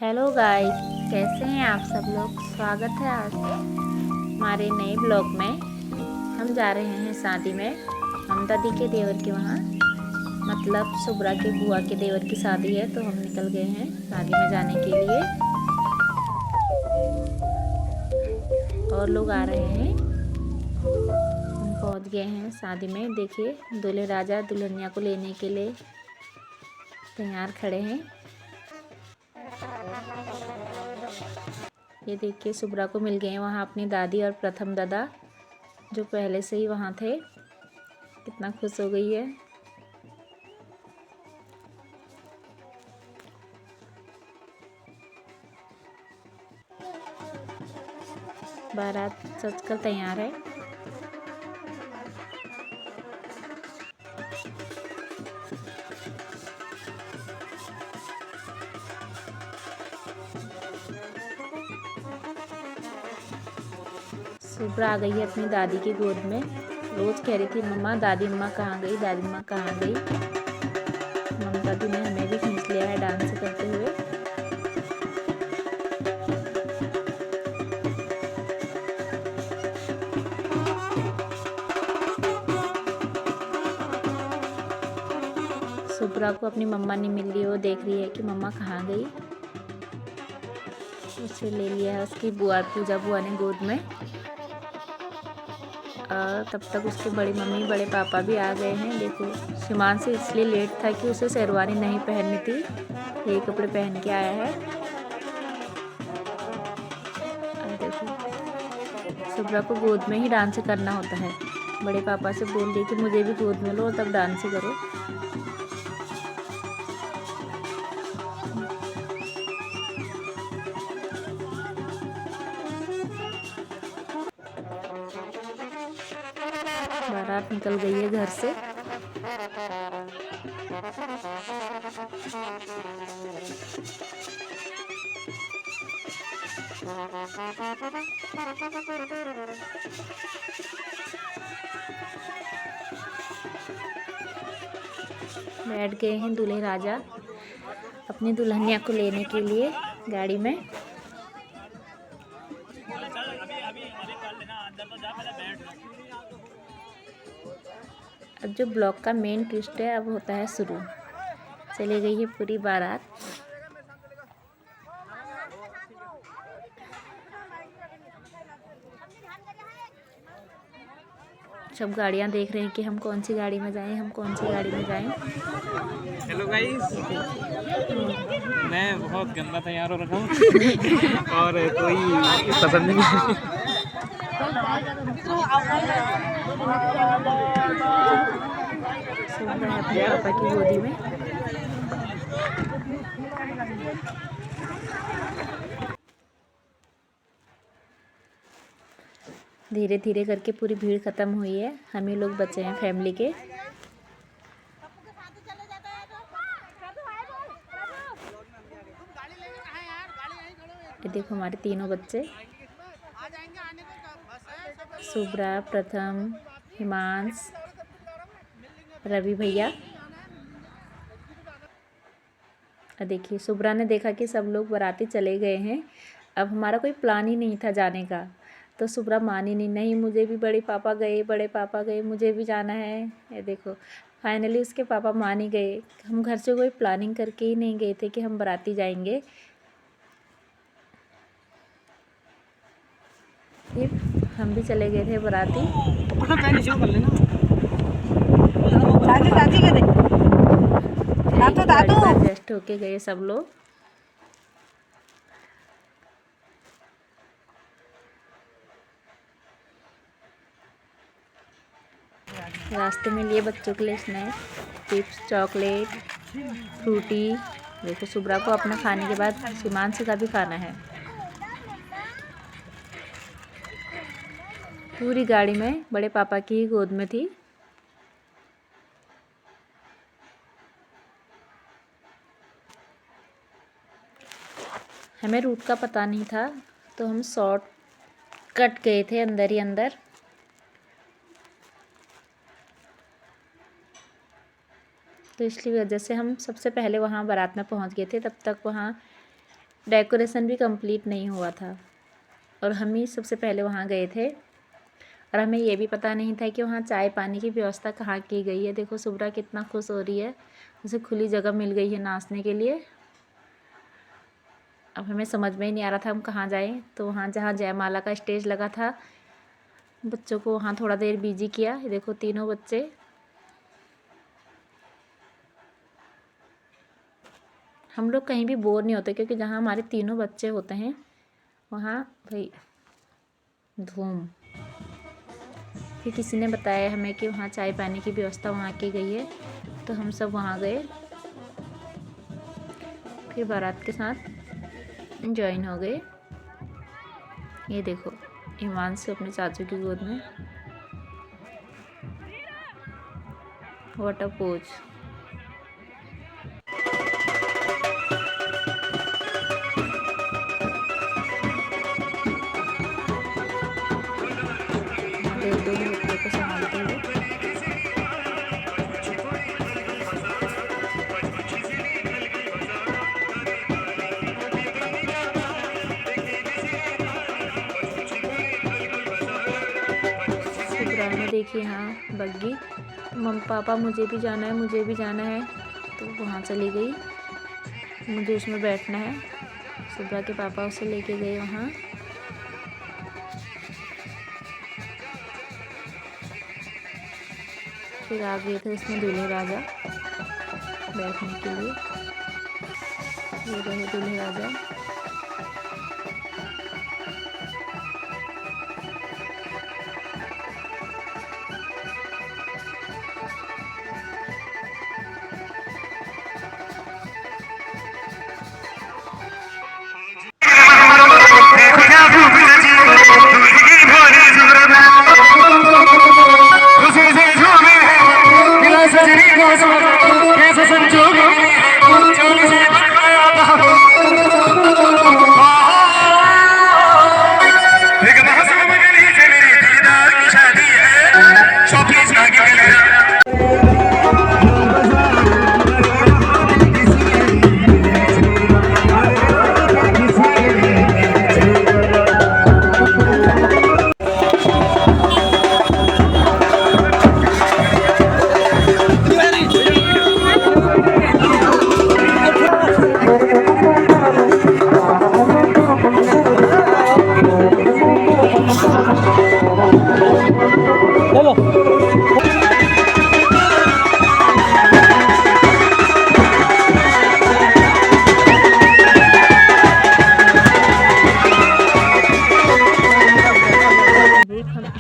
Hello guys, कैसे हैं आप सब लोग। स्वागत है आज हमारे नए ब्लॉग में। हम जा रहे हैं शादी में, ममता दी के देवर के वहाँ, मतलब शुभ्रा के बुआ के देवर की शादी है, तो हम निकल गए हैं शादी में जाने के लिए। और लोग आ रहे हैं। हम पहुँच गए हैं शादी में। देखिए, दूल्हे राजा दुल्हनिया को लेने के लिए तैयार खड़े हैं। ये देखिए, शुभ्रा को मिल गए हैं वहाँ अपनी दादी और प्रथम दादा, जो पहले से ही वहाँ थे। कितना खुश हो गई है। बारात सजकर तैयार है। शुभ्रा आ गई है अपनी दादी की गोद में। रोज कह रही थी, मम्मा दादी अम्मा कहाँ गई, दादी अम्मा कहाँ गई। ममता दी ने हमें भी खींच लिया है डांस करते हुए। शुभ्रा को अपनी मम्मा नहीं मिल रही, वो देख रही है कि मम्मा कहाँ गई। उसे ले लिया है उसकी बुआ, पूजा बुआ ने गोद में। और तब तक उसके बड़ी मम्मी बड़े पापा भी आ गए हैं। देखो, शिमांशु इसलिए लेट था कि उसे शेरवानी नहीं पहननी थी, ये कपड़े पहन के आया है। और देखो, शुभ्रा को गोद में ही डांस करना होता है। बड़े पापा से बोल रही कि मुझे भी गोद में लो और तब डांस करो। बारात निकल गई है घर से। बैठ गए हैं दूल्हे राजा अपनी दुल्हनिया को लेने के लिए गाड़ी में। अब जो ब्लॉग का मेन ट्विस्ट है, अब होता है शुरू। चली गई है पूरी बारात। सब गाड़ियां देख रहे हैं कि हम कौन सी गाड़ी में जाएं, हम कौन सी गाड़ी में जाएं। हेलो गाइस, मैं बहुत गंदा तैयार हो रखा हूँ और कोई पसंद नहीं। सो रहा है अपने पापा की गोदी में। धीरे धीरे करके पूरी भीड़ खत्म हुई है, हम ही लोग बचे हैं फैमिली के। ये देखो हमारे तीनों बच्चे, शुभ्रा, प्रथम, हिमांश, रवि भैया। देखिए, शुभ्रा ने देखा कि सब लोग बाराती चले गए हैं, अब हमारा कोई प्लान ही नहीं था जाने का, तो शुभ्रा मानी नहीं, मुझे भी बड़े पापा गए, मुझे भी जाना है। ये देखो, फाइनली उसके पापा मान ही गए। हम घर से कोई प्लानिंग करके ही नहीं गए थे कि हम बाराती जाएंगे। फिर हम भी चले गए थे बाराती। एडजस्ट होके गए सब लोग। रास्ते में लिए बच्चों के लिए स्नैक्स, चिप्स, चॉकलेट, फ्रूटी। देखो, शुभ्रा को अपना खाने के बाद हिमांशु का भी खाना है। पूरी गाड़ी में बड़े पापा की ही गोद में थी। हमें रूट का पता नहीं था, तो हम शॉर्ट कट गए थे अंदर ही अंदर। तो इसलिए वजह से हम सबसे पहले वहाँ बारात में पहुँच गए थे। तब तक वहाँ डेकोरेशन भी कंप्लीट नहीं हुआ था और हम ही सबसे पहले वहाँ गए थे और हमें ये भी पता नहीं था कि वहाँ चाय पानी की व्यवस्था कहाँ की गई है। देखो शुभ्रा कितना खुश हो रही है, उसे खुली जगह मिल गई है नाचने के लिए। अब हमें समझ में ही नहीं आ रहा था हम कहाँ जाएं, तो वहाँ जहाँ जयमाला का स्टेज लगा था बच्चों को वहाँ थोड़ा देर बिजी किया। ये देखो तीनों बच्चे हम लोग कहीं भी बोर नहीं होते क्योंकि जहाँ हमारे तीनों बच्चे होते हैं वहाँ भाई धूम। फिर किसी ने बताया हमें कि वहाँ चाय पानी की व्यवस्था वहाँ की गई है, तो हम सब वहाँ गए, फिर बारात के साथ ज्वाइन हो गए। ये देखो हिमांशु अपने चाचू की गोद में, व्हाट अ पोज। दोनों बच्चों को संभालते हुए शुभ्रा देखिए हाँ बग्गी, पापा मुझे भी जाना है, मुझे भी जाना है, तो वहाँ चली गई, मुझे उसमें बैठना है। शुभ्रा के पापा उसे लेके गए वहाँ। फिर आ गए थे उसमें दूल्हे राजा बैठने के लिए। ये रहे दूल्हे राजा।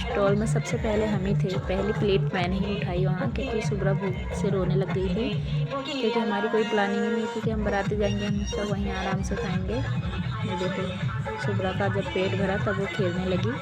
स्टॉल में सबसे पहले हम ही थे, पहली प्लेट मैंने ही उठाई वहाँ, क्योंकि शुभ्रा भूख से रोने लग गई थी, क्योंकि हमारी कोई प्लानिंग ही नहीं थी कि हम बाराती जाएंगे, हम सब वहीं आराम से खाएंगे। ये देखो शुभ्रा का जब पेट भरा तब वो खेलने लगी।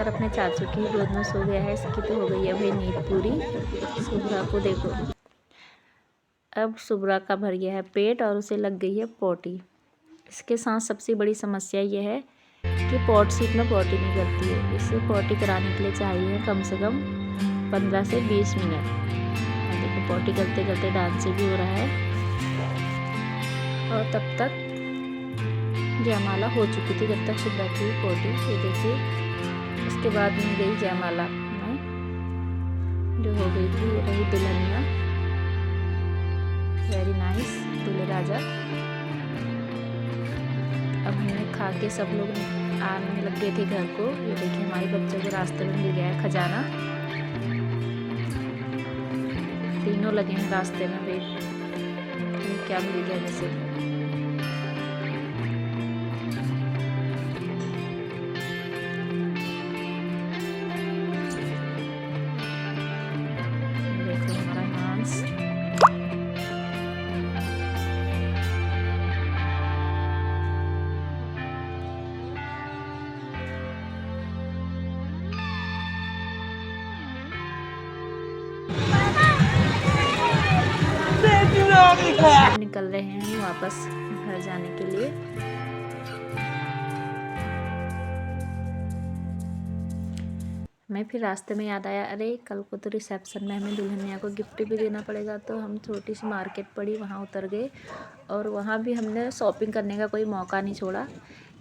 अपने चाचू की गोद में सो गया है, इसकी तो हो गई है भाई नींद पूरी। शुभ्रा को देखो, अब शुभ्रा का भर गया है पेट और उसे लग गई है पोटी। इसके साथ सबसे बड़ी समस्या यह है कि पॉट सीट में पोटी नहीं करती है। इसे पोटी कराने के लिए चाहिए कम से कम 15 से 20 मिनट। देखो पोटी करते करते डांस भी हो रहा है और तब तक जयमाला हो चुकी थी जब तक शुभ्रा की पोटी। ये देखिए उसके बाद में गई जयमाला में जो हो गई थी, ये रही दुल्हनिया, वेरी नाइस दूल्हे राजा। अब हमने खा के सब लोग आने लग गए थे घर को। ये देखिए हमारे बच्चों को रास्ते में मिल गया है खजाना, तीनों लगे हैं रास्ते में। क्या मिल गया जैसे निकल रहे हैं वापस घर जाने के लिए। मैं फिर रास्ते में याद आया, अरे कल को तो रिसेप्शन में हमें दुल्हनिया को गिफ्ट भी देना पड़ेगा, तो हम छोटी सी मार्केट पड़ी वहाँ उतर गए और वहाँ भी हमने शॉपिंग करने का कोई मौका नहीं छोड़ा।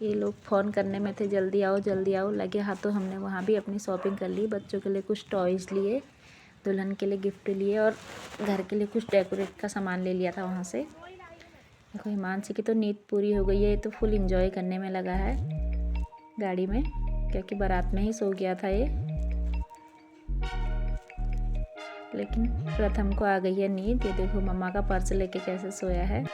ये लोग फ़ोन करने में थे जल्दी आओ लगे हाथों हमने वहाँ भी अपनी शॉपिंग कर ली। बच्चों के लिए कुछ टॉयज़ लिए, दुल्हन के लिए गिफ्ट लिए और घर के लिए कुछ डेकोरेट का सामान ले लिया था वहाँ से। देखो हिमांशी की तो नींद पूरी हो गई है, तो फुल एंजॉय करने में लगा है गाड़ी में, क्योंकि बारात में ही सो गया था ये। लेकिन प्रथम को आ गई है नींद। ये देखो मम्मा का पर्स लेके कैसे सोया है।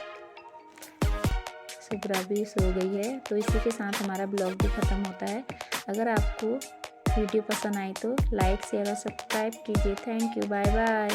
शुभ्रा भी सो गई है। तो इसी के साथ हमारा ब्लॉग भी ख़त्म होता है। अगर आपको वीडियो पसंद आई तो लाइक शेयर और सब्सक्राइब कीजिए। Thank you, bye bye.